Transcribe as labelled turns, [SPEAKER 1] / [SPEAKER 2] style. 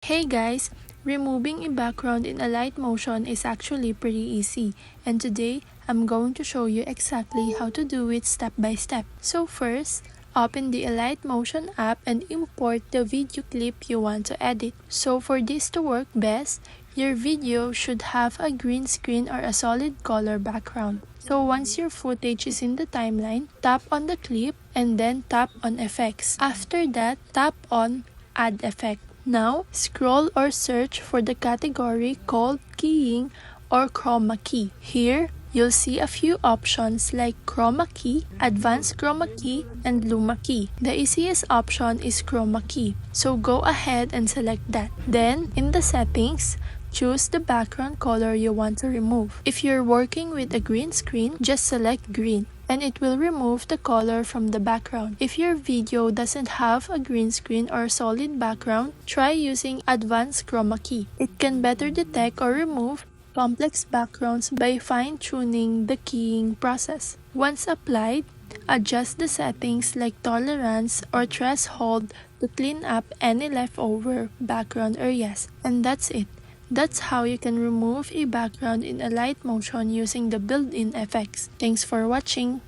[SPEAKER 1] Hey guys, removing a background in Alight Motion is actually pretty easy, and today I'm going to show you exactly how to do it step by step. So first, open the Alight Motion app and import the video clip you want to edit. So for this to work best, your video should have a green screen or a solid color background. So once your footage is in the timeline, tap on the clip and then tap on Effects. After that, tap on Add Effect. Now, scroll or search for the category called Keying or Chroma Key. Here, you'll see a few options like Chroma Key, Advanced Chroma Key, and Luma Key. The easiest option is Chroma Key, so go ahead and select that. Then, in the settings, choose the background color you want to remove. If you're working with a green screen, just select green, and it will remove the color from the background. If your video doesn't have a green screen or solid background, try using Advanced Chroma Key. It can better detect or remove complex backgrounds by fine-tuning the keying process. Once applied, adjust the settings like tolerance or threshold to clean up any leftover background areas. And that's it. That's how you can remove a background in Alight Motion using the built-in effects. Thanks for watching!